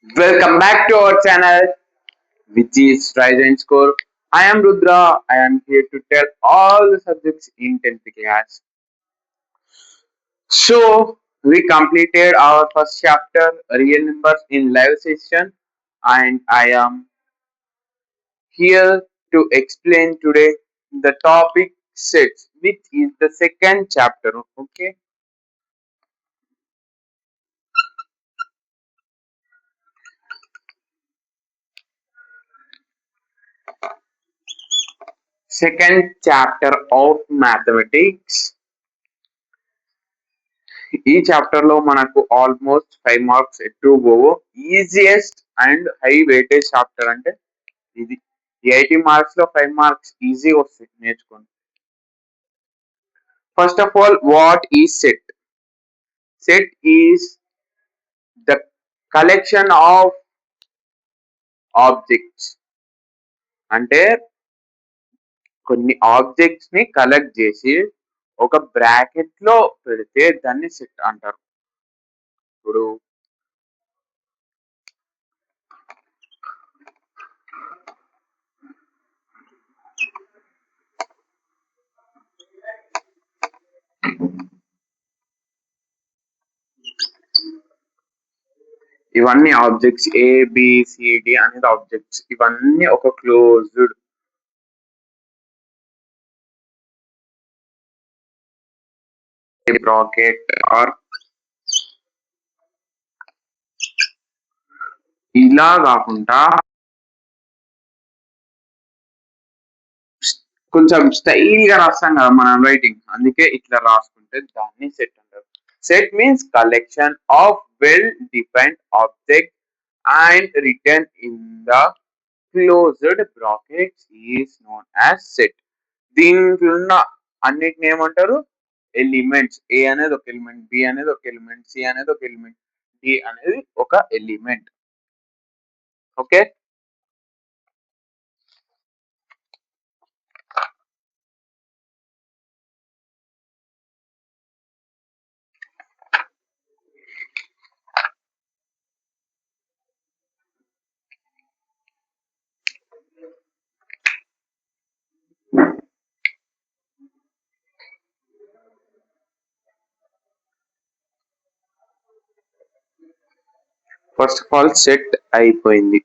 Welcome back to our channel, which is Rise and Score. I am Rudra. I am here to tell all the subjects in 10th class. So, we completed our first chapter, real numbers in live session, and I am here to explain today the topic sets, which is the second chapter. Okay, second chapter of mathematics. ఈ chapter లో మనకు almost 5 marks ఎక్కువ పోవు. Easiest and high weightage chapter అంటే ఇది. 80 marks లో 5 marks easy వస్తాయి నేర్చుకోండి. First of all, what is set? Set is the collection of objects. అంటే కొన్ని ఆబ్జెక్ట్స్ ని కలెక్ట్ చేసి ఒక బ్రాకెట్ లో పెడితే దాన్ని సెట్ అంటారు. ఇప్పుడు ఇవన్నీ ఆబ్జెక్ట్స్ ఏబిసిడి అనేది ఆబ్జెక్ట్స్. ఇవన్నీ ఒక క్లోజ్డ్ bracket ఆర్ ఇలా కాకుండా కొంచెం స్టైల్ గా రాస్తాం కదా మనం రైటింగ్, అందుకే ఇట్లా రాసుకుంటే దాన్ని సెట్ అంటారు. Set means collection of well defined object and return in the closed brackets is known as set. దీంట్లో ఉన్న అన్నిటిని ఏమంటారు? ఎలిమెంట్స్. ఏ అనేది ఒక ఎలిమెంట్, బి అనేది ఒక ఎలిమెంట్, సి అనేది ఒక ఎలిమెంట్, డి అనేది ఒక element. Okay, first of all set అయిపోయింది.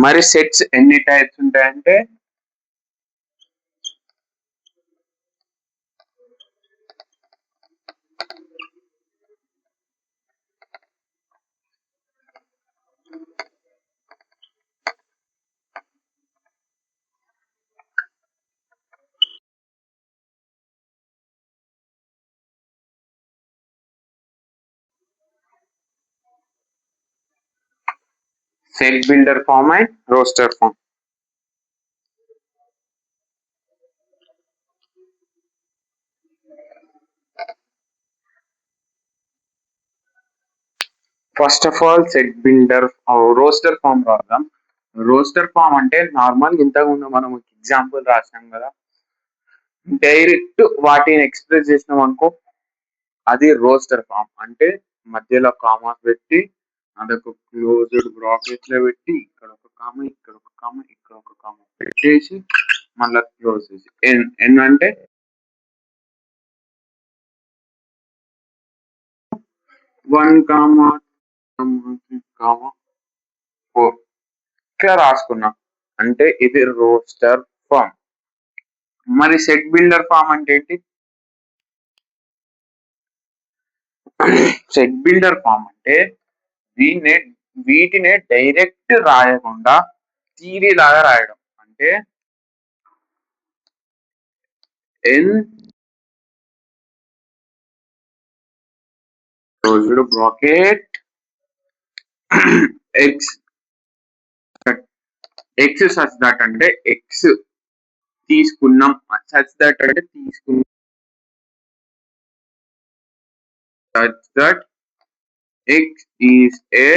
మరి సెట్స్ ఎన్ని టైప్స్ ఉంటాయంటే set builder form and roster form. First of all set builder roster form రాద్దాం. రోస్టర్ ఫామ్ అంటే నార్మల్ ఇంతకుముందు మనం ఎగ్జాంపుల్ రాసినాం కదా, డైరెక్ట్ వాటిని ఎక్స్ప్రెస్ చేసినాం అనుకో, అది రోస్టర్ ఫామ్. అంటే మధ్యలో కామాస్ పెట్టి అదొక క్లోజ్డ్ బ్రాకెట్ లో పెట్టి ఇక్కడ ఒక కామ, ఇక్కడ ఒక కామ, ఇక్కడ ఒక కామ పెట్టేసి మళ్ళీ క్లోజ్ చేసి ఎన్ అంటే 1,3,4 ఇట్లా రాసుకున్నాం అంటే ఇది రోస్టర్ ఫామ్. మరి సెట్ బిల్డర్ ఫామ్ అంటే ఏంటి? సెట్ బిల్డర్ ఫామ్ అంటే వీటినే డైరెక్ట్ రాయకుండా థియరీ లాగా రాయడం. అంటే N closed bracket x x such that అంటే ఎక్స్ తీసుకున్నాం, సచ్ దట్ అంటే తీసుకున్నాం, such that x is a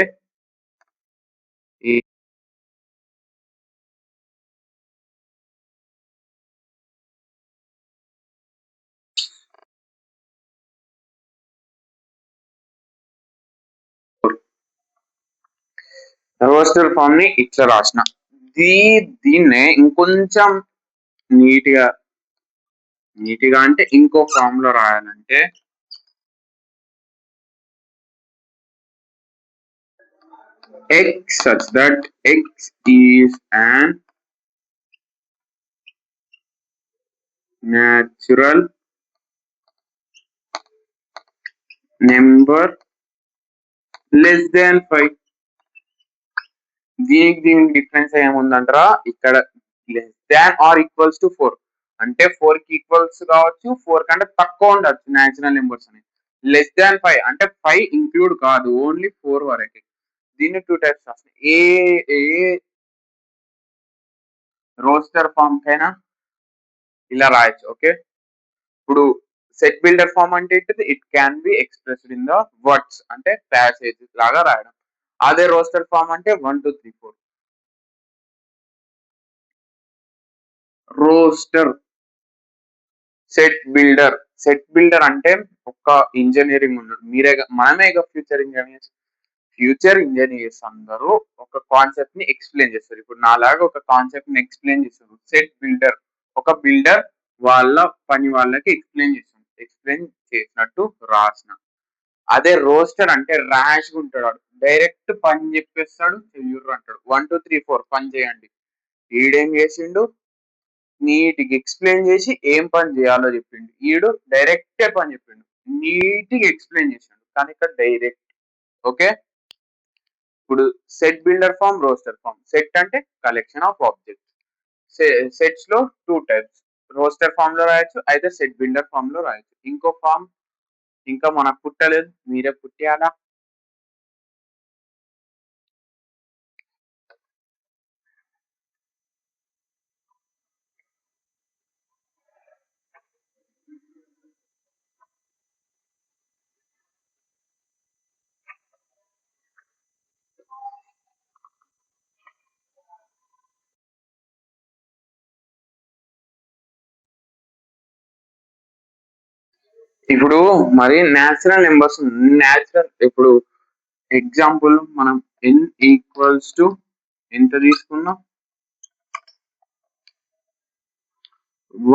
roster form ని ఇట్లా రాసిన. దీన్నే ఇంకొంచెం నీట్గా అంటే ఇంకో ఫామ్ లో రాయాలంటే x such that x is an natural number less than 5. దీనికి డిఫరెన్స్ ఏముందంటారా, ఇక్కడ less than or equals to 4 అంటే 4 కి ఈక్వల్స్ కావచ్చు, 4 కంటే తక్కువ ఉండొచ్చు న్యాచురల్ నెంబర్స్ అని. లెస్ దాన్ 5 అంటే 5 ఇంక్లూడ్ కాదు, ఓన్లీ 4 వరకే. దీన్ని 2 టైప్స్ రాస్తాయి. ఏ రోస్టర్ ఫామ్ కైనా ఇలా రాయొచ్చు. ఓకే, ఇప్పుడు సెట్ బిల్డర్ ఫామ్ అంటే ఏంటిది, it can be expressed in the words అంటే ప్యాసేజ్ లాగా రాయడం. అదే రోస్టర్ ఫామ్ అంటే 1 2 3 4. రోస్టర్ సెట్ బిల్డర్ అంటే ఒక ఇంజనీరింగ్ ఉన్నాడు, మనమే ఫ్యూచర్ ఇంజనీర్స్ అందరూ ఒక కాన్సెప్ట్ ని ఎక్స్ప్లెయిన్ చేస్తారు. ఇప్పుడు నాలాగా ఒక కాన్సెప్ట్ ని ఎక్స్ప్లెయిన్ చేస్తారు. సెట్ బిల్డర్ ఒక బిల్డర్ వాళ్ళ పని వాళ్ళకి ఎక్స్ప్లెయిన్ చేసినట్టు రాసిన. అదే రోస్టర్ అంటే ర్యాష్ గా ఉంటాడు, డైరెక్ట్ పని చెప్పేస్తాడు, చెయ్యుర్రు అంటాడు, 1 2 3 4 పని చేయండి. ఈడేం చేసిండు, నీట్గా ఎక్స్ప్లెయిన్ చేసి ఏం పని చేయాలో చెప్పిండు. ఈడు డైరెక్ట్ పని చెప్పిండు, నీట్గా ఎక్స్ప్లెయిన్ చేసిండు, కానీ ఇక్కడ డైరెక్ట్. ఓకే, ఇప్పుడు set builder form, roster form. Set అంటే కలెక్షన్ ఆఫ్ ఆబ్జెక్ట్స్. సెట్స్ లో 2 టైప్స్, రోస్టర్ ఫామ్ లో రాయొచ్చు, అయితే సెట్ బిల్డర్ ఫామ్ లో రాయొచ్చు. ఇంకో ఫామ్ ఇంకా మనకు పుట్టలేదు, మీరే పుట్టియాలా. ఇప్పుడు మరి న్యాచురల్ నెంబర్స్, ఇప్పుడు ఎగ్జాంపుల్ మనం n ఈక్వల్స్ టు ఎంత తీసుకున్నాం,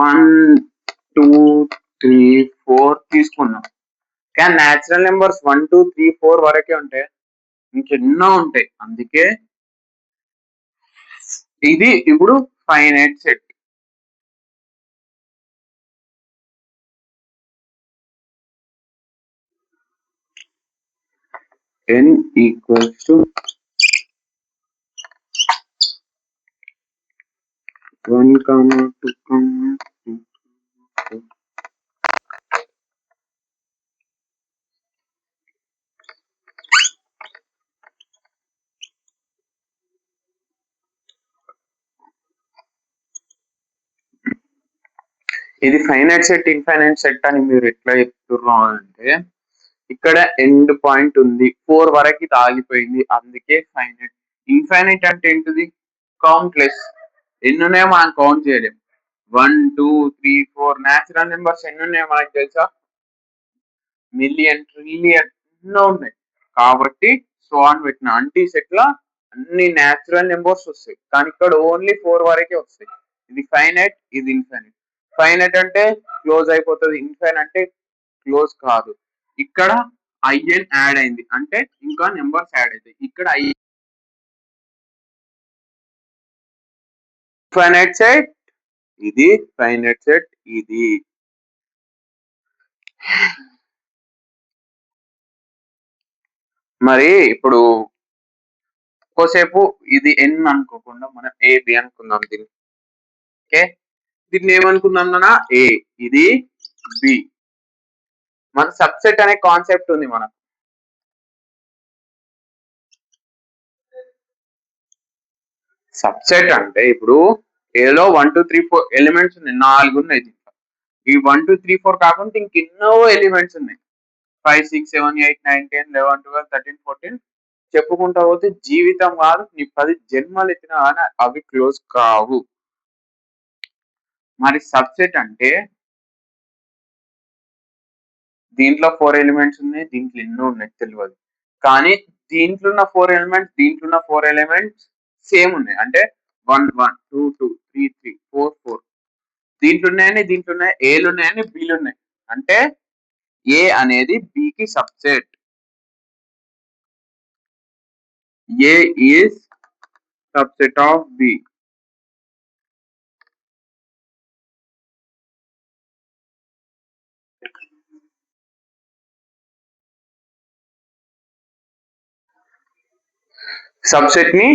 1 2 3 4 తీసుకున్నాం. కానీ న్యాచురల్ నెంబర్స్ 1 2 3 4 వరకే ఉంటాయి, ఇంకెన్నో ఉంటాయి. అందుకే ఇది ఇప్పుడు finite set. n equals to 1 2 ఇది ఫైనైట్ సెట్, ఇన్ఫైనైట్ సెట్ అని మీరు ఎట్లా చెప్తున్నారు అంటే, ఇక్కడ ఎండ్ పాయింట్ ఉంది, 4 వరకు ఇది ఆగిపోయింది, అందుకే ఫైనైట్. ఇన్ఫైనైట్ అంటే ఏంటిది, కౌంట్లెస్, ఎన్ని ఉన్నాయో మనం కౌంట్ చేయలేం. 1 2 3 4 న్యాచురల్ నెంబర్స్ ఎన్ని ఉన్నాయో మనకు తెలుసా, మిలియన్ ట్రిలియన్ ఎన్నో ఉన్నాయి. కాబట్టి సో అని పెట్టిన అంటే ఈ సెట్ లో అన్ని న్యాచురల్ నెంబర్స్ వస్తాయి, కానీ ఇక్కడ ఓన్లీ 4 వరకే వస్తాయి. ఇది ఫైనైట్, ఇది ఇన్ఫైనైట్. ఫైనైట్ అంటే క్లోజ్ అయిపోతుంది, ఇన్ఫైనైట్ అంటే క్లోజ్ కాదు. ఇక్కడ ఐఎన్ యాడ్ అయింది అంటే ఇంకా నెంబర్స్ యాడ్ అవుతాయి. ఇక్కడ ఫైనైట్ సెట్, ఇది ఫైనైట్ సెట్, ఇది మరి ఇప్పుడు కోసేపు ఇది ఎన్ అనుకోకుండా మనం ఏబి అనుకుందాం దీన్ని. ఓకే, దీన్ని ఏమనుకుందాం అన్న, ఏ, ఇది బి. మన సబ్సెట్ అనే కాన్సెప్ట్ ఉంది మనకు. సబ్సెట్ అంటే ఇప్పుడు ఏలో 1 2 3 4 ఎలిమెంట్స్ ఉన్నాయి, 4 ఉన్నాయి దీంట్లో. ఈ 1 2 3 4 కాకుండా ఇంకెన్నో ఎలిమెంట్స్ ఉన్నాయి, 5 6 7 8 9 10 11 12 13 14 చెప్పుకుంటా పోతే జీవితం కాదు నీ 10 జన్మలు ఎత్తినా కానీ అవి క్లోజ్ కావు. మరి సబ్సెట్ అంటే దీంట్లో 4 ఎలిమెంట్స్ ఉన్నాయి, దీంట్లో ఎన్నో ఉన్నాయి తెలియదు, కానీ దీంట్లో ఉన్న 4 ఎలిమెంట్స్ దీంట్లో ఉన్న 4 ఎలిమెంట్స్ సేమ్ ఉన్నాయి. అంటే 1 1 2 2 3 3 4 4 దీంట్లో ఉన్నాయని దీంట్లో ఉన్నాయి, ఏలు ఉన్నాయని బీలు ఉన్నాయి. అంటే ఏ అనేది బికి subset. A is subset of B. Subset ని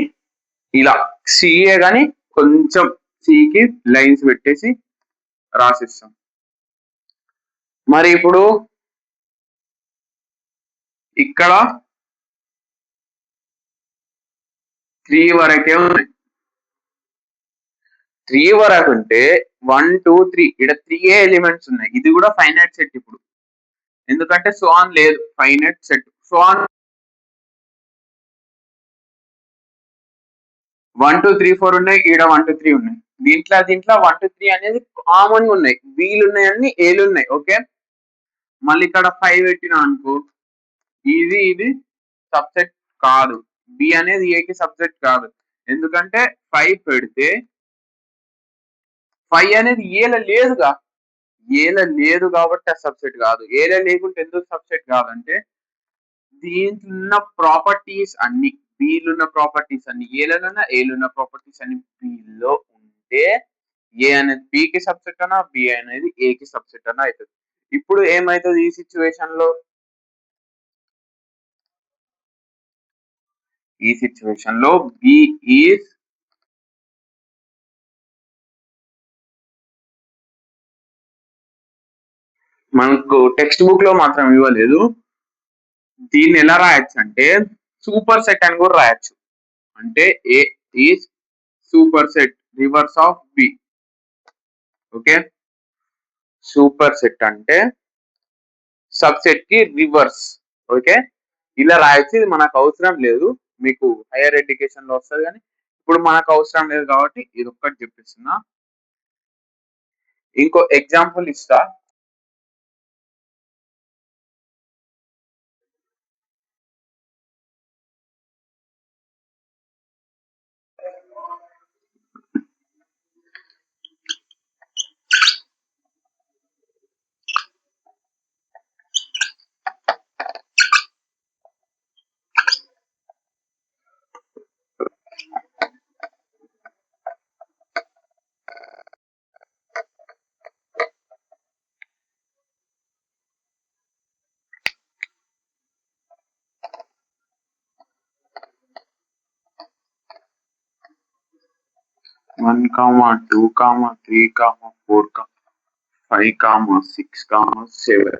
ఇలా సిఏ గాని కొంచెం సికి లైన్స్ పెట్టేసి రాసిస్తాం. మరి ఇప్పుడు ఇక్కడ 3 వరకే ఉన్నాయి. 3 వరకు ఉంటే 1 2 3 ఇక్కడ 3 ఎలిమెంట్స్ ఉన్నాయి. ఇది కూడా ఫైనైట్ సెట్ ఇప్పుడు, ఎందుకంటే సో ఆన్ లేదు, ఫైనైట్ సెట్. సో ఆన్ 1 2 3 4 ఉన్నాయి, ఈడ 1 2 3 ఉన్నాయి. దీంట్లో 1 2 3 అనేది కామన్ ఉన్నాయి, బీలు ఉన్నాయని ఏలు ఉన్నాయి. ఓకే, మళ్ళీ ఇక్కడ 5 పెట్టినా అనుకో, ఇది సబ్సెట్ కాదు. బి అనేది ఏకి సబ్సెట్ కాదు, ఎందుకంటే 5 పెడితే 5 అనేది ఏల లేదుగా, ఏల లేదు కాబట్టి ఆ సబ్సెట్ కాదు. ఏల లేకుంటే ఎందుకు సబ్సెట్ కాదంటే దీంట్లో ఉన్న ప్రాపర్టీస్ అన్ని, బీలున్న ప్రాపర్టీస్ అన్ని ఏలలోన, ఏలున్న ప్రాపర్టీస్ అన్ని బీలో ఉంటే ఏ అనేది బికి సబ్సెట్ అన్నా, బి అనేది ఏకి సబ్సెట్ అన్నా అవుతుంది. ఇప్పుడు ఏమవుతుంది ఈ సిచ్యువేషన్ లో? ఈ సిచ్యువేషన్ లో బి ఈజ్ మనకు టెక్స్ట్ బుక్ లో మాత్రం ఇవ్వలేదు. దీన్ని ఎలా రాయొచ్చు అంటే సూపర్ సెట్ అని కూడా రాయొచ్చు. అంటే A is superset reverse of B. Okay, superset అంటే సబ్సెట్ కి రివర్స్. ఓకే, ఇలా రాయొచ్చు. ఇది మనకు అవసరం లేదు, మీకు హైయర్ ఎడ్యుకేషన్ లో వస్తుంది, కానీ ఇప్పుడు మనకు అవసరం లేదు కాబట్టి ఇది ఒక్కటి చెప్పిస్తున్నా. ఇంకో ఎగ్జాంపుల్ ఇస్తా. One comma 2 comma 3 comma 4 comma 5 comma 6 comma 7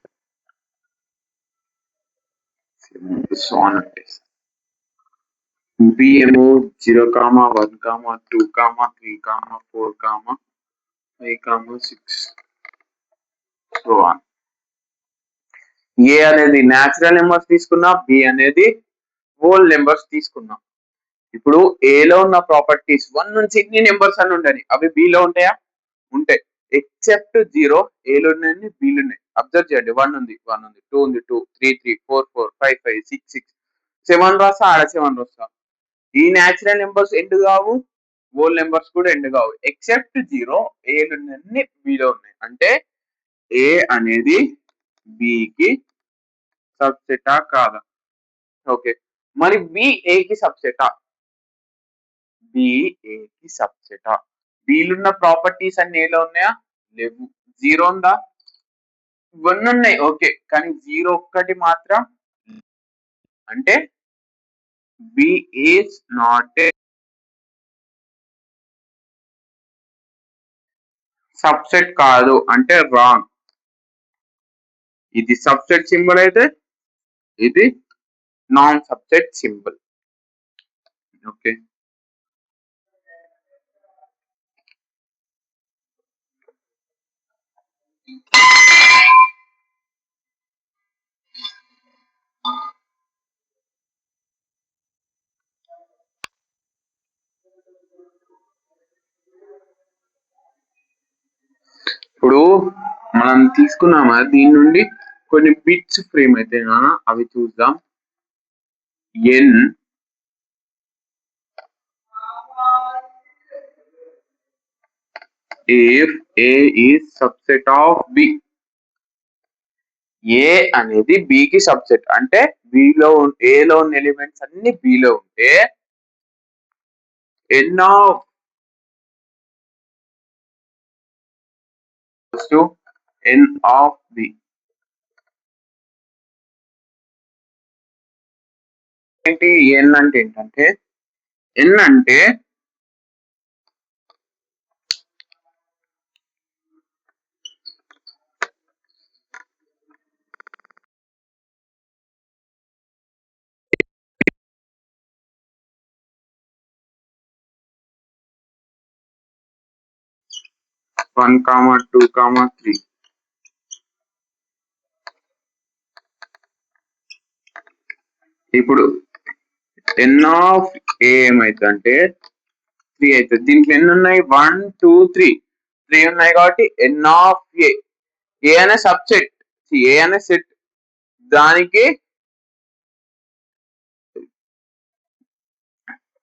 B ఏమో 0 comma 1 comma 2 comma 3 comma 4 comma 5 comma 6 so on. A అనేది న్యాచురల్ నెంబర్స్ తీసుకున్నా, బి అనేది హోల్ నెంబర్స్ తీసుకున్నాం. ఇప్పుడు ఏలో ఉన్న ప్రాపర్టీస్ 1 నుంచి ఎన్ని నెంబర్స్ అని ఉండని, అవి బిలో ఉంటాయా? ఉంటాయి. ఎక్సెప్ట్ 0 ఏలో ఉన్నాయి, బిలు ఉన్నాయి. అబ్జర్వ్ చేయండి, 1 ఉంది 1 ఉంది, 2 ఉంది 2, 3 3, 4 4, 5 5, 6 6, 7 రాస్తా, ఆడ 7 రాస్తా. ఈ న్యాచురల్ నెంబర్స్ ఎండ్ కావు, హోల్ నెంబర్స్ కూడా ఎండ్ కావు. ఎక్సెప్ట్ 0 ఏలు ఉన్నాయి, బిలో ఉన్నాయి. అంటే ఏ అనేది బికి సబ్సెటా కాదా? ఓకే, మరి బి ఏకి సబ్సెటా? బి ఏకి సబ్సెటా? బిలున్న ప్రాపర్టీస్ అన్ని ఏలో ఉన్నాయా? లేవు. 0 ఉందా? 1 ఉన్నాయి. ఓకే, కానీ 0 ఒక్కటి మాత్రం. అంటే B is not A subset కాదు, అంటే రాంగ్. ఇది సబ్సెట్ సింబల్ అయితే ఇది నాన్ సబ్సెట్ సింబల్. ఓకే, ఇప్పుడు మనం తీసుకున్నామా దీని నుండి కొన్ని బిట్స్ ఫ్రేమ్ అయితే అవి చూద్దాం. n if A is subset of B. ఏ అనేది B కి సబ్సెట్ అంటే A లో ఉన్న ఎలిమెంట్స్ అన్ని B లో ఉంటే n of to n of B ఏంటి n అంటే ఏంటంటే n అంటే one comma two comma three. ఇప్పుడు n ఆఫ్ ఏ ఏమైతుందంటే 3 అవుతుంది. దీంట్లో ఎన్ని ఉన్నాయి 1 2 3 ఉన్నాయి కాబట్టి n ఆఫ్ ఏ అనే సబ్సెట్ ఏ అనే సెట్ దానికి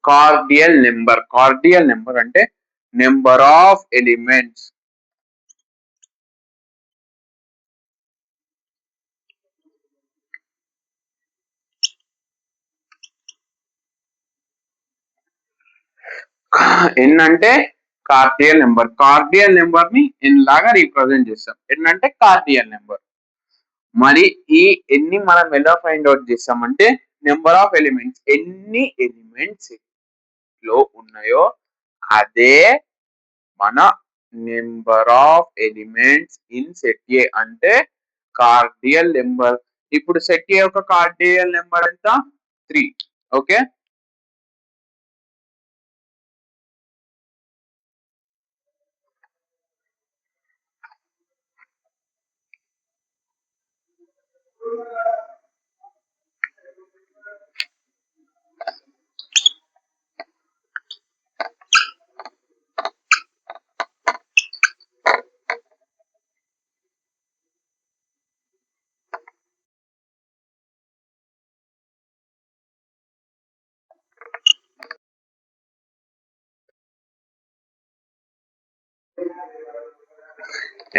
కార్డియల్ నెంబర్ అంటే నెంబర్ ఆఫ్ ఎలిమెంట్స్. ఎన్ అంటే కార్డియల్ నెంబర్ ని ఎన్ లాగా రీప్రజెంట్ చేస్తాం. ఎన్ అంటే కార్డియల్ నెంబర్. మరి ఈ ఎన్ని మనం ఎలా ఫైండ్ అవుట్ చేస్తామంటే నెంబర్ ఆఫ్ ఎలిమెంట్స్ ఎన్ని ఎలిమెంట్స్ లో ఉన్నాయో అదే మన number of elements in set A అంటే కార్డియల్ నెంబర్. ఇప్పుడు సెట్ ఏ యొక్క కార్డియల్ నెంబర్ ఎంత 3. Okay,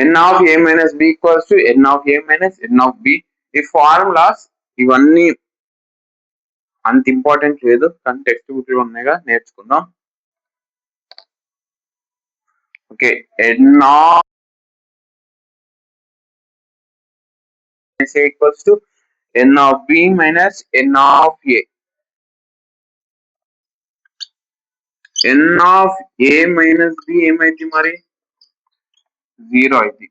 n of a minus b equals to n of a minus n of b. ఈ ఫార్ములాస్ ఇవన్నీ అంత ఇంపార్టెంట్ లేదు కానీ టెక్స్ట్ బుక్ లో ఉన్నాయిగా నేర్చుకుందాం. Okay, n of a equals to n of b minus n of a. n of a minus b ఏమైంది మరి 0 అయింది.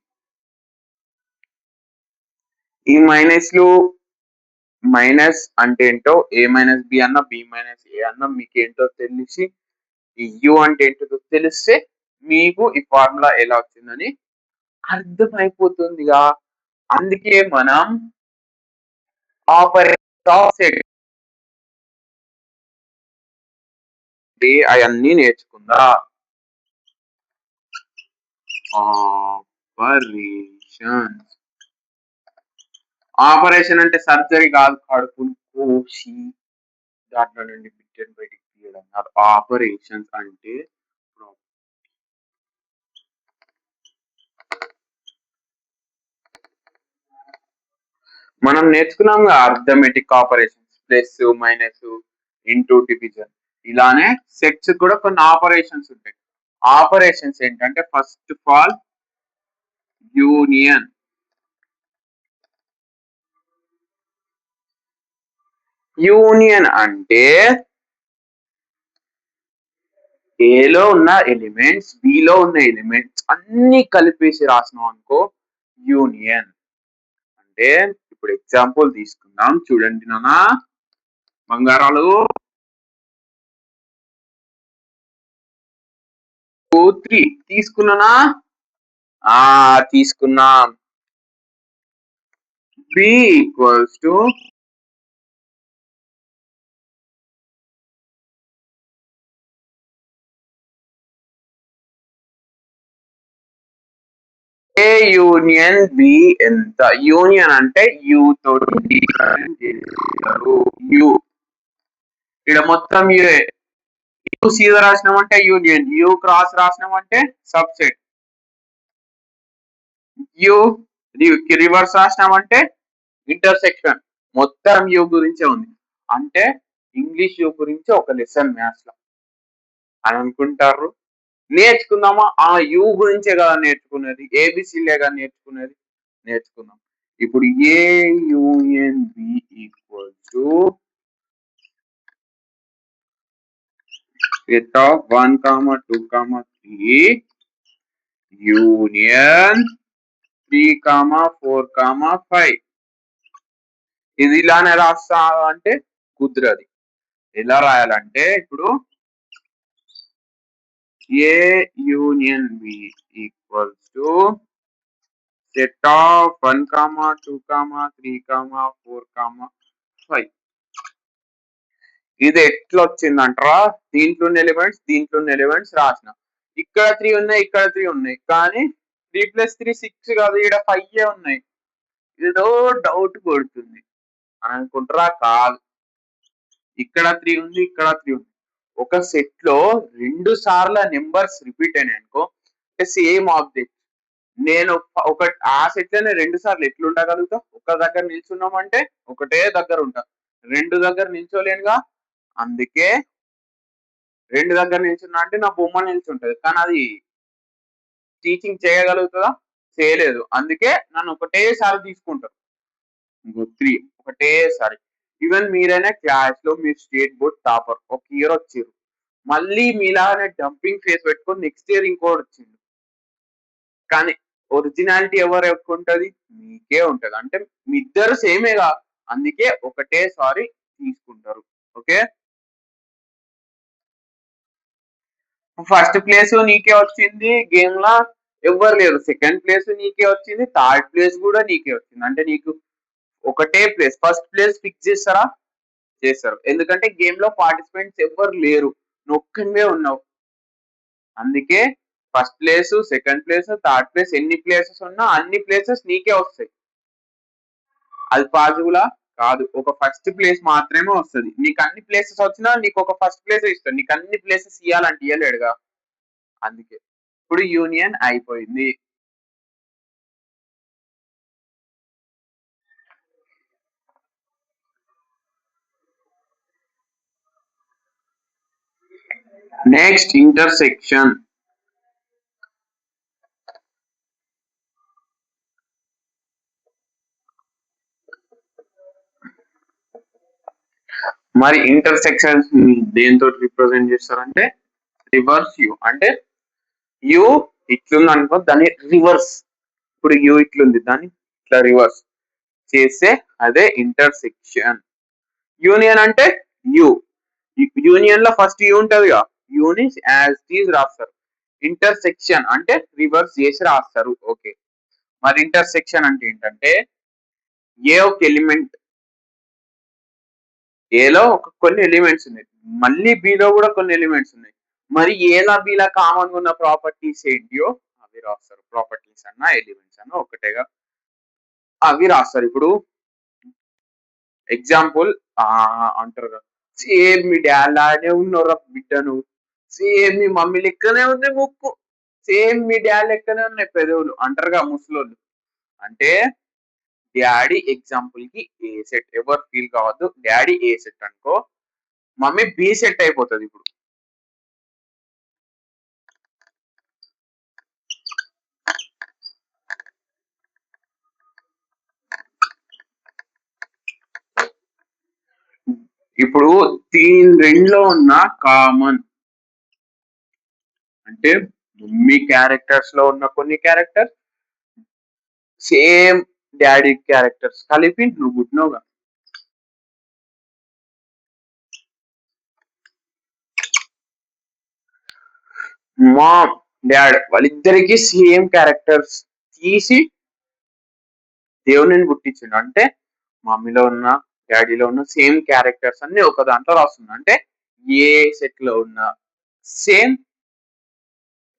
ఈ మైనస్ అంటే ఏంటో a మైనస్ b అన్న b మైనస్ a అన్న మీకు ఏంటో తెలిసి ఈ u అంటే ఏంటో తెలిస్తే మీకు ఈ ఫార్ములా ఎలా వచ్చిందని అర్థమైపోతుందిగా. అందుకే మనం ఆపరేటర్ ఆఫ్ సెట్ అవన్నీ నేర్చుకుందా. ఆపరేషన్ అంటే సర్జరీ కాదు, కడుపును కోసి దాంట్లో నుండి బిడ్డను బయటికి తీయడం. ఆపరేషన్స్ అంటే మనం నేర్చుకున్నాం arithmetic operations, plus minus into division. ఇలానే సెట్స్ కూడా కొన్ని ఆపరేషన్స్ ఉంటాయి. ఆపరేషన్స్ ఏంటంటే first of all union. Union అంటే ఏలో ఉన్న ఎలిమెంట్స్ బిలో ఉన్న ఎలిమెంట్స్ అన్ని కలిపేసి రాసినాం అనుకో యూనియన్ అంటే. ఇప్పుడు ఎగ్జాంపుల్ తీసుకుందాం చూడండి నాన్న బంగారాలు. 2 3 తీసుకున్నానా? తీసుకున్నాం. b equals to A union B ఎంత? యూనియన్ అంటే యూ తోటి డిఫరెంట్ చేస్తారు. యూ ఇక్కడ మొత్తం యూఏ. యూ సీదా రాసినామంటే యూనియన్, యూ క్రాస్ రాసినామంటే సబ్సెట్, యూ రివర్స్ రాసినామంటే ఇంటర్సెక్షన్. మొత్తం యూ గురించే ఉంది. అంటే ఇంగ్లీష్ యూ గురించి ఒక లెసన్ మ్యాథ్స్ లో అని అనుకుంటారు. నేర్చుకుందామా? ఆ యూ గురించే కదా నేర్చుకునేది, ఏబిసిలే కదా నేర్చుకునేది. నేర్చుకుందాం. ఇప్పుడు A union B equal to set of 1, 2, 3 union 3, 4, 5. ఇది ఇలానే రాస్తా అంటే కుదరది. ఎలా రాయాలంటే ఇప్పుడు A union B equals to set of 1, 2, 3, 4, 5. ఇది ఎట్లా వచ్చిందంటారా? దీంట్లో ఎలిమెంట్స్ రాసిన. ఇక్కడ 3 ఉన్నాయి, ఇక్కడ 3 ఉన్నాయి, కానీ 3 + 3 6 కాదు, ఇక్కడ 5 ఉన్నాయి. ఏదో డౌట్ కొడుతుంది అనుకుంటారా? కాదు. ఇక్కడ 3 ఉంది, ఇక్కడ 3 ఉంది. ఒక సెట్ లో 2 సార్ల నెంబర్స్ రిపీట్ అయినాయి అనుకో, సేమ్ ఆబ్జెక్ట్, నేను ఒక ఆ సెట్ లోనే 2 సార్లు ఎట్లా ఉండగలుగుతా? ఒక దగ్గర నిల్చున్నామంటే ఒకటే దగ్గర ఉంటా, 2 దగ్గర నిల్చోలేనుగా. అందుకే 2 దగ్గర నిల్చున్నా అంటే నా బొమ్మ నిల్చుంటది, కానీ అది టీచింగ్ చేయగలుగుతుందా? చేయలేదు. అందుకే నన్ను ఒకటేసారి తీసుకుంటారు. ఇంకో 3 ఒకటేసారి. ఈవెన్ మీరైనా క్లాస్ లో మీరు స్టేట్ బోర్డ్ టాపర్, ఒక ఇయర్ వచ్చారు, మళ్ళీ మీలాగానే డంపింగ్ ఫేస్ పెట్టుకొని నెక్స్ట్ ఇయర్ ఇంకోటి వచ్చింది, కానీ ఒరిజినాలిటీ ఎవరు ఎక్కువ ఉంటది? మీకే ఉంటది. అంటే మీ ఇద్దరు సేమేగా, అందుకే ఒకటేసారి తీసుకుంటారు. ఓకే, ఫస్ట్ ప్లేస్ నీకే వచ్చింది గేమ్ లా, ఎవ్వరు లేరు. సెకండ్ ప్లేస్ నీకే వచ్చింది, థర్డ్ ప్లేస్ కూడా నీకే వచ్చింది. అంటే నీకు ఒకటే ప్లేస్, ఫస్ట్ ప్లేస్ ఫిక్స్ చేస్తారా? చేస్తారు. ఎందుకంటే గేమ్ లో పార్టిసిపెంట్స్ ఎవ్వరు లేరు, నువ్వు ఒక్కనివే ఉన్నావు. అందుకే first place, second place, third place, ఎన్ని ప్లేసెస్ ఉన్నా అన్ని ప్లేసెస్ నీకే వస్తాయి. అది పాసిబులా? కాదు. ఒక ఫస్ట్ ప్లేస్ మాత్రమే వస్తుంది. నీకు అన్ని ప్లేసెస్ వచ్చినా నీకు ఒక ఫస్ట్ ప్లేస్ ఇస్తాడు, నీకు అన్ని ప్లేసెస్ ఇవ్వాలంటే ఇవ్వలేడుగా. అందుకే ఇప్పుడు యూనియన్ అయిపోయింది. Next intersection. మరి ఇంటర్సెక్షన్స్ దేంతో రిప్రజెంట్ చేస్తారంటే రివర్స్ యూ. అంటే యూ ఇట్లుంది అనుకో, దాన్ని రివర్స్. ఇప్పుడు యూ ఇట్లుంది, దాన్ని ఇట్లా రివర్స్ చేస్తే అదే ఇంటర్సెక్షన్. యూనియన్ అంటే యూ, యూనియన్ లో ఫస్ట్ యూ ఉంటదిగా, యూని యాజ్ టీజ్ రాస్తారు. ఇంటర్సెక్షన్ అంటే రివర్స్ చేసి రాస్తారు. ఓకే, మరి ఇంటర్సెక్షన్ అంటే ఏంటంటే ఏ ఒక ఎలిమెంట్, ఏలో కొన్ని ఎలిమెంట్స్ ఉన్నాయి, మళ్ళీ బిలో కూడా కొన్ని ఎలిమెంట్స్ ఉన్నాయి. మరి ఏలా బిలా కామన్ ఉన్న ప్రాపర్టీస్ ఏంటియో అవి రాస్తారు. ప్రాపర్టీస్ అన్న ఎలిమెంట్స్ అన్న ఒకటేగా, అవి రాస్తారు. ఇప్పుడు ఎగ్జాంపుల్ అంటారు కదా, సేమ్ మీ డాడ్ లానే ఉన్నారా బిడ్డ నువ్వు, సేమ్ మీ మమ్మీ లెక్కనే ఉంది ముక్కు, సేమ్ మీ డాడ్ లెక్కనే ఉన్నాయి పెదవులు అంటారుగా ముసలోళ్ళు. అంటే డాడీ ఎగ్జాంపుల్ కి ఏ సెట్, ఎవరు ఫీల్ కావద్దు, డాడీ ఏ సెట్ అనుకో, మమ్మీ బి సెట్ అయిపోతుంది. ఇప్పుడు ఇప్పుడు దీని రెండులో ఉన్న కామన్ అంటే మమ్మీ క్యారెక్టర్స్ లో ఉన్న కొన్ని క్యారెక్టర్స్, సేమ్ డాడీ క్యారెక్టర్స్ కలిపి నువ్వు పుట్టినవుగా. మా డాడ్ వాళ్ళిద్దరికి సేమ్ క్యారెక్టర్స్ తీసి దేవుని పుట్టించిండు. అంటే మమ్మీలో ఉన్న డాడీలో ఉన్న సేమ్ క్యారెక్టర్స్ అన్ని ఒక దాంట్లో రాస్తుంది. అంటే ఏ సెట్ లో ఉన్న సేమ్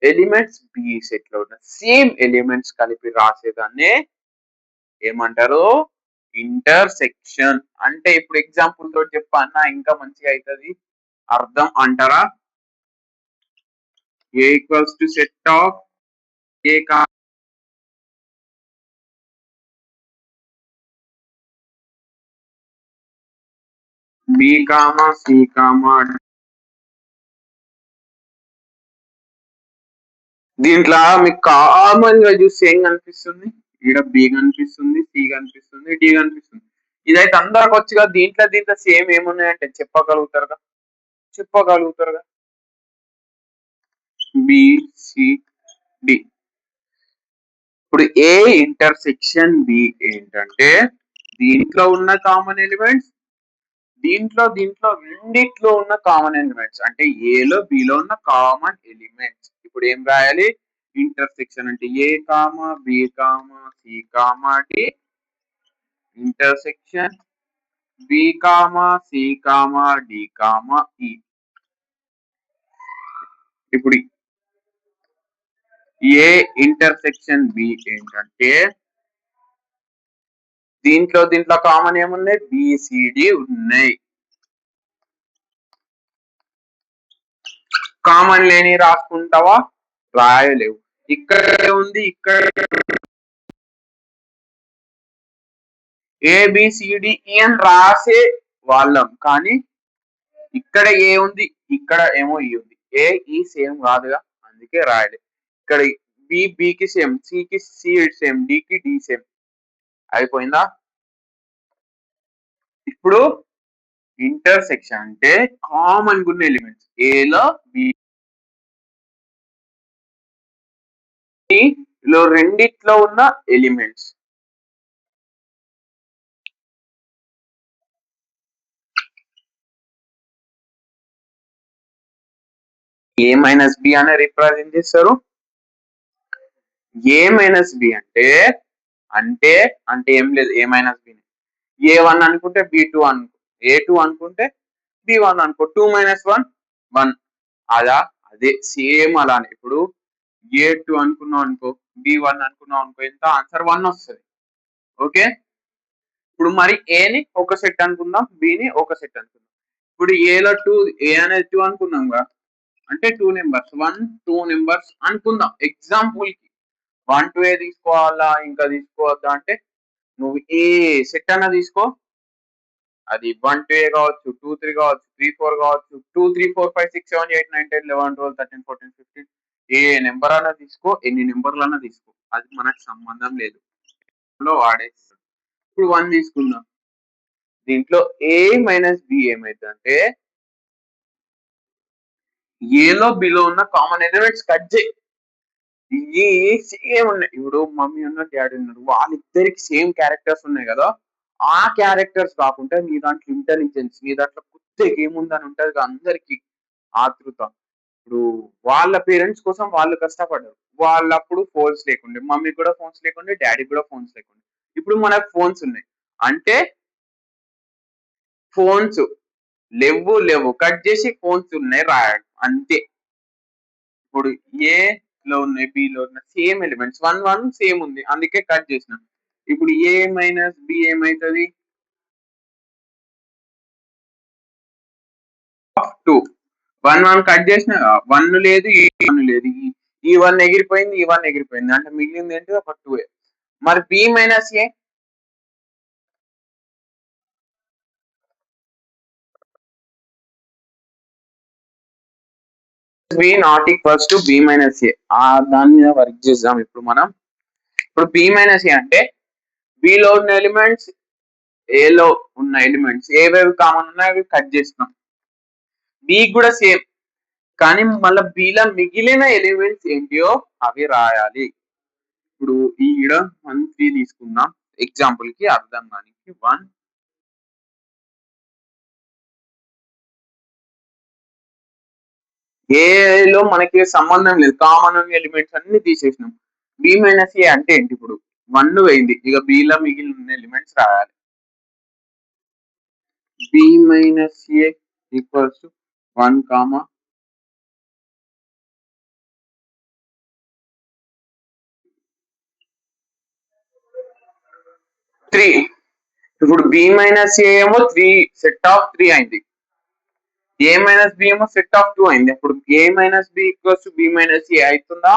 ఎలిమెంట్స్, బి సెట్ లో ఉన్న సేమ్ ఎలిమెంట్స్ కలిపి రాసేదాన్ని ఏమంటారు? ఇంటర్సెక్షన్ అంటే ఇప్పుడు ఎగ్జాంపుల్ తోటి చెప్పన్నా ఇంకా మంచిగా అవుతుంది అర్థం అంటారా. A equals to set of A B comma C comma దీంట్లో మీకు కామన్ గా చూస్తే ఏం కనిపిస్తుంది, ఇక్కడ బి కనిపిస్తుంది, సి కనిపిస్తుంది, డి కనిపిస్తుంది. ఇదైతే అందరికి వచ్చిగా దీంట్లో దీంట్లో సేమ్ ఏమున్నాయంటే చెప్పగలుగుతారుగా, చెప్పగలుగుతారుగా బి సి డి. ఇప్పుడు ఏ ఇంటర్సెక్షన్ బి ఏంటంటే దీంట్లో ఉన్న కామన్ ఎలిమెంట్స్ దీంట్లో రెండిట్లో ఉన్న కామన్ ఎలిమెంట్స్ అంటే ఏలో బిలో ఉన్న కామన్ ఎలిమెంట్స్. ఇప్పుడు ఏం రాయాలి, ఇంటర్సెక్షన్ అంటే A comma B comma C comma D intersection B comma C comma D comma E. ఇప్పుడు ఏ ఇంటర్సెక్షన్ బి ఏంటంటే దీంట్లో కామన్ ఏమున్నాయి, బిసిడి ఉన్నాయి. కామన్ లేని రాసుకుంటావా, రాయలేవు. ఇక్కడ ఉంది ఇక్కడ ఏబిసిడిఈ అని రాసే వాళ్ళం కానీ ఇక్కడ ఏ ఉంది ఇక్కడ ఏమో ఈ ఉంది. ఏ ఈ సేమ్ కాదుగా అందుకే రాయలేదు. ఇక్కడ బికి సేమ్, సికి సి సేమ్, డికి డి సేమ్. అయిపోయిందా. ఇప్పుడు ఇంటర్సెక్షన్ అంటే కామన్ ఉన్న ఎలిమెంట్స్ ఏలో బిలో రెండిట్లో ఉన్న ఎలిమెంట్స్. ఏ మైనస్ బి అనే రిప్రజెంట్ చేస్తారు. ఏ మైనస్ బి అంటే అంటే అంటే ఏం లేదు, ఏ మైనస్ బి ఏ వన్ అనుకుంటే బి టూ అనుకో, ఏ టూ అనుకుంటే బి వన్ అనుకో, 2 - 1 1 అదా అదే సేమ్ అలానే. ఇప్పుడు ఏ టూ అనుకున్నాం అనుకో బి వన్ అనుకున్నాం అనుకో ఎంత ఆన్సర్ 1 వస్తుంది. ఓకే. ఇప్పుడు మరి ఏని ఒక సెట్ అనుకుందాం, బిని ఒక సెట్ అనుకుందాం. ఇప్పుడు ఏలో టూ ఏ అనేది 2 అనుకున్నాం కదా అంటే 2 నెంబర్స్ 1 2 నెంబర్స్ అనుకుందాం ఎగ్జాంపుల్ కి. 1 2 ఏ తీసుకోవాలా ఇంకా తీసుకోవద్దా అంటే నువ్వు ఏ సెట్ అన్న తీసుకో, అది 1 2 ఏ కావచ్చు, 2 3 కావచ్చు, 3 4 కావచ్చు, 2 3 4 5 6 7 8 9 10 11 12 13 14 15 ఏ నెంబర్ అన్నా తీసుకో, ఎన్ని నెంబర్లు అన్నా తీసుకో, అది మనకు సంబంధం లేదు వాడేస్తాం. ఇప్పుడు 1 తీసుకుందాం. దీంట్లో ఏ మైనస్ బి ఏమైందంటే ఏలో బిలో ఉన్న కామన్ ఎలిమెంట్స్ కట్ చేయి. ఈ సేమ్ ఉన్నాయి. ఇప్పుడు మమ్మీ ఉన్న డాడీ ఉన్నారు, వాళ్ళిద్దరికి సేమ్ క్యారెక్టర్స్ ఉన్నాయి కదా, ఆ క్యారెక్టర్స్ కాకుండా నీ దాంట్లో ఇంటెలిజెన్స్, నీ దాంట్లో కొత్తగా ఏముందని ఉంటది అందరికి ఆతృత. ఇప్పుడు వాళ్ళ పేరెంట్స్ కోసం వాళ్ళు కష్టపడ్డారు, వాళ్ళప్పుడు ఫోన్స్ లేకుండే, మమ్మీ కూడా ఫోన్స్ లేకుండే, డాడీ కూడా ఫోన్స్ లేకుండే. ఇప్పుడు మనకు ఫోన్స్ ఉన్నాయి అంటే ఫోన్స్ లేవు కట్ చేసి ఫోన్స్ ఉన్నాయి రాయడం అంతే. ఇప్పుడు ఏ లో ఉన్నాయి బి లో ఉన్న సేమ్ ఎలిమెంట్స్ 1 1 సేమ్ ఉంది అందుకే కట్ చేసిన. ఇప్పుడు ఏ మైనస్ బి ఏమైతుంది 2 1 1 కట్ చేసిన 1 లేదు ఈ 1 లేదు, ఈ 1 ఎగిరిపోయింది, ఈ 1 ఎగిరిపోయింది అంటే మిగిలింది ఏంటి ఒక 2. మరి B minus A B not equals to B minus A, ఆ దాని మీద వర్క్ చేద్దాం ఇప్పుడు మనం. ఇప్పుడు బి మైనస్ ఏ అంటే బిలో ఉన్న ఎలిమెంట్స్ ఏలో ఉన్న ఎలిమెంట్స్ ఏవేవి కామన్ ఉన్నాయో అవి కట్ చేస్తున్నాం. బి కూడా సేమ్ కానీ మళ్ళీ బిలో మిగిలిన ఎలిమెంట్స్ ఏంటియో అవి రాయాలి. ఇప్పుడు ఈడ 1 3 తీసుకుందాం ఎగ్జాంపుల్ కి అర్థం కానీ 1 ఏలో మనకి సంబంధం లేదు, కామన్ ఎలిమెంట్స్ అన్ని తీసేసినాం. బి మైనస్ ఏ అంటే ఏంటి, ఇప్పుడు 1 పోయింది, ఇక బిలో మిగిలిన ఎలిమెంట్స్ రాయాలి. B minus A equals to 1 comma 3. ఇప్పుడు బి మైనస్ ఏ ఏమో త్రీ సెట్ ఆఫ్ త్రీ అయింది, ఏ మైనస్ బి ఏమో సెట్ ఆఫ్ టూ అయింది. అప్పుడు A minus B equals to B minus A అవుతుందా?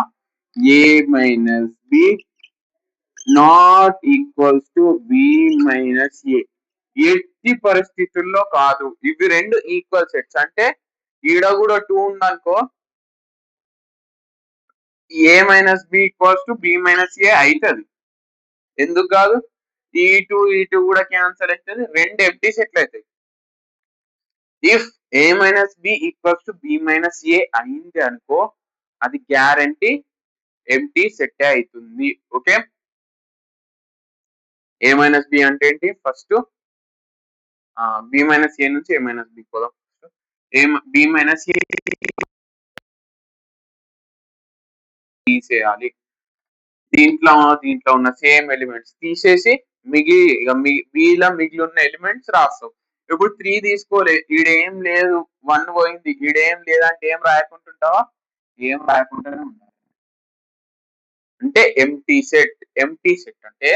A minus B not equals to B minus A. ఎట్టి పరిస్థితుల్లో కాదు. ఇవి రెండు ఈక్వల్ సెట్స్ అంటే ఈడ కూడా టూ ఉందనుకో, A minus B equals to B minus A అవుతుంది. ఎందుకు కాదు? ఈ టూ కూడా క్యాన్సల్ అవుతుంది, రెండు ఎంప్టీ సెట్లు అవుతాయి. If A minus B equals to B minus A అయింది అనుకో, అది గ్యారంటీ ఎంప్టీ సెట్ అవుతుంది. ఓకే, ఏ మైనస్ బి అంటే ఏంటి? ఫస్ట్ బి మైనస్ ఏ నుంచి ఏ మైనస్ బి పోదాం. ఏ బి మైనస్ ఏ తీసేయాలి. దీంట్లో ఉన్న సేమ్ ఎలిమెంట్స్ తీసేసి బిలో మిగిలి ఉన్న ఎలిమెంట్స్ రాస్తాం. ఇప్పుడు 3 తీసుకోలే, ఈడేం లేదు, 1 పోయింది, ఈడేం లేదంటే ఏం రాయకుంటుంటావా? ఏం రాయకుండానే ఉండాలి. అంటే ఎంప్టీ సెట్. ఎంప్టీ సెట్ అంటే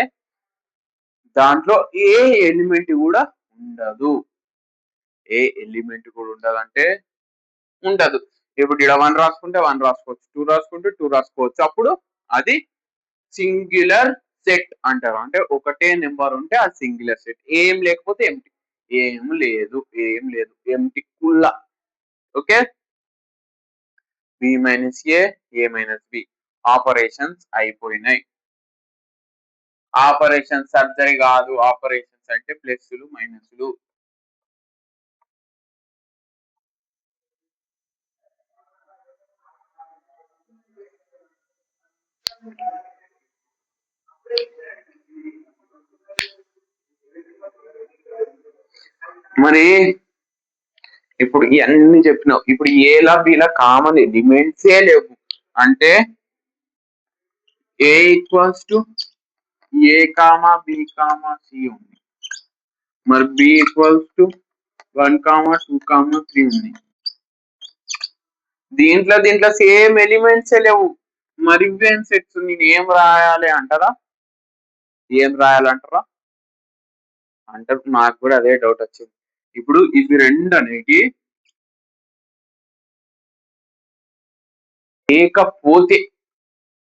దాంట్లో ఏ ఎలిమెంట్ కూడా ఉండదు. ఏ ఎలిమెంట్ కూడా ఉండదంటే ఉండదు. ఇప్పుడు ఇక్కడ 1 రాసుకుంటే 1 రాసుకోవచ్చు, 2 రాసుకుంటే 2 రాసుకోవచ్చు. అప్పుడు అది సింగులర్ సెట్ అంటారు. అంటే ఒకటే నెంబర్ ఉంటే అది సింగులర్ సెట్. ఏం లేకపోతే ఎంటీ, ఏం లేదు, ఏం లేదు, ఎంటీ కుల్ల. ఓకే, బి మైనస్ ఏ మైనస్ బి ఆపరేషన్స్ అయిపోయినాయి. ఆపరేషన్ సర్జరీ కాదు, ఆపరేషన్స్ అంటే ప్లస్లు మైనస్లు. మరి ఇప్పుడు ఇవన్నీ చెప్పినావు. ఇప్పుడు ఏలా బీలా కామన్ ఎలిమెంట్సే లేవు అంటే A equals to A comma B comma C ఉంది, మరి B equals to 1 comma 2 comma 3 ఉంది. దీంట్లో సేమ్ ఎలిమెంట్సే లేవు. మరి ఇవేం సెట్స్? నేను ఏం రాయాలి అంటారా? ఏం రాయాలంటారా అంటారు. నాకు కూడా అదే డౌట్ వచ్చింది. ఇప్పుడు ఇవి రెండు అనేది లేకపోతే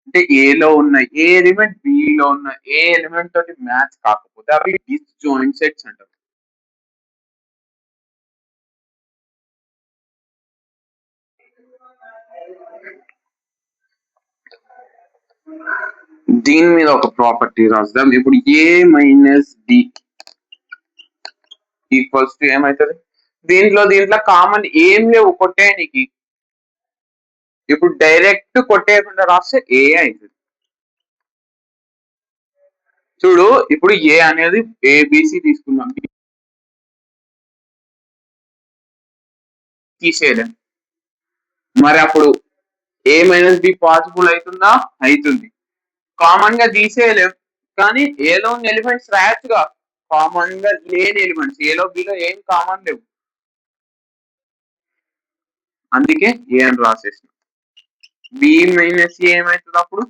అంటే ఏలో ఉన్నాయి, ఏ ఎలిమెంట్ బిలో ఉన్న ఏ ఎలిమెంట్ తోటి మ్యాచ్ కాకపోతే అవి డిస్జాయింట్ సెట్స్ అంటారు. దీని మీద ఒక ప్రాపర్టీ రాద్దాం. ఇప్పుడు ఏ మైనస్ బి ఈక్వల్స్ టు ఏమవుతుంది? దీంట్లో కామన్ ఏం లేవు కొట్టేయనికి. ఇప్పుడు డైరెక్ట్ కొట్టేయకుండా రాస్తే ఏ అవుతుంది. చూడు, ఇప్పుడు ఏ అనేది ఏబిసి తీసుకున్నాం, తీసేయలేం. మరి అప్పుడు ఏ మైనస్ బి పాసిబుల్ అవుతుందా? అవుతుంది. కామన్ గా తీసేయలేం, కానీ ఏలో ఉన్న ఎలిమెంట్స్ రాయచ్చుగా. కామన్ గా లేని ఎలిమెంట్స్ ఏలో బిలో ఏం కామన్ లేవు, అందుకే ఏ అని రాసేసిన. బి మైనస్ ఏ ఏమవుతుంది? అప్పుడు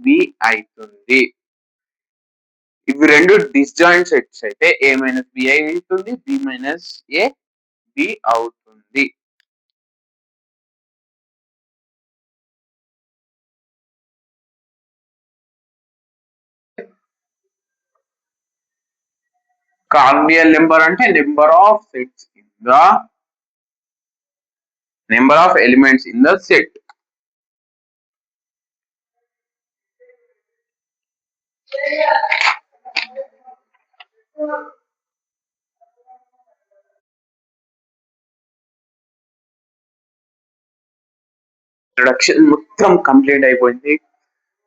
బి అవుతుంది. ఇవి రెండు డిస్జాయింట్ సెట్స్ అయితే ఏ మైనస్ బి అవుతుంది, బి మైనస్ ఏ బి అవుతుంది. కార్డియల్ నెంబర్ అంటే number of sets in the number of elements in the set. Introduction మొత్తం కంప్లీట్ అయిపోయింది.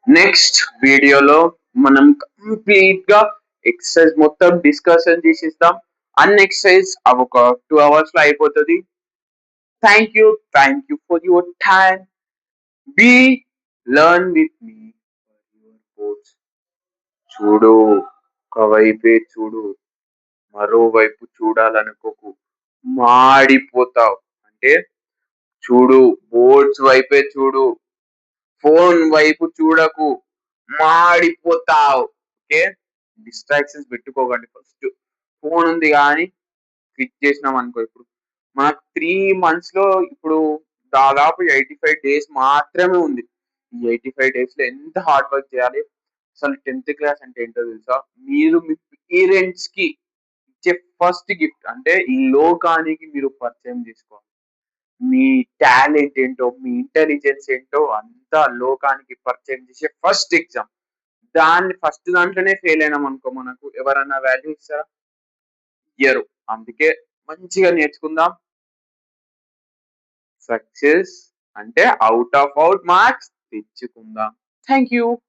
నెక్స్ట్ వీడియోలో మనం కంప్లీట్ గా ఎక్సర్సైజ్ మొత్తం డిస్కషన్ చేసిస్తాం. అన్ ఎక్సర్సైజ్ ఒక 2 hours లో అయిపోతుంది. Thank you for your time. Be learn with me. చూడు, ఒకవైపే చూడు, మరోవైపు చూడాలనుకోకు, మాడిపోతావు. అంటే చూడు, బోర్డ్స్ వైపే చూడు, ఫోన్ వైపు చూడకు, మాడిపోతావు. ఓకే, డిస్ట్రాక్షన్స్ పెట్టుకోకండి. ఫస్ట్ ఫోన్ ఉంది కానీ క్లిక్ చేసినాం అనుకో, ఇప్పుడు మనకు 3 months లో ఇప్పుడు దాదాపు 85 days మాత్రమే ఉంది. ఈ 85 days లో ఎంత హార్డ్ వర్క్ చేయాలి. అసలు 10th class అంటే ఏంటో తెలుసా? మీరు మీ పేరెంట్స్ కి ఇచ్చే ఫస్ట్ గిఫ్ట్. అంటే ఈ లోకానికి మీరు పరిచయం చేసుకోవాలి. మీ టాలెంట్ ఏంటో, మీ ఇంటెలిజెన్స్ ఏంటో అంతా లోకానికి పరిచయం చేసే ఫస్ట్ ఎగ్జామ్. దాన్ని ఫస్ట్ దాంట్లోనే ఫెయిల్ అయినాం అనుకో, మనకు ఎవరన్నా వాల్యూ ఇస్తారా? ఇయ్యరు. అందుకే మంచిగా నేర్చుకుందాం. సక్సెస్ అంటే అవుట్ ఆఫ్ అవుట్ మార్క్స్ తెచ్చుకుందాం. Thank you.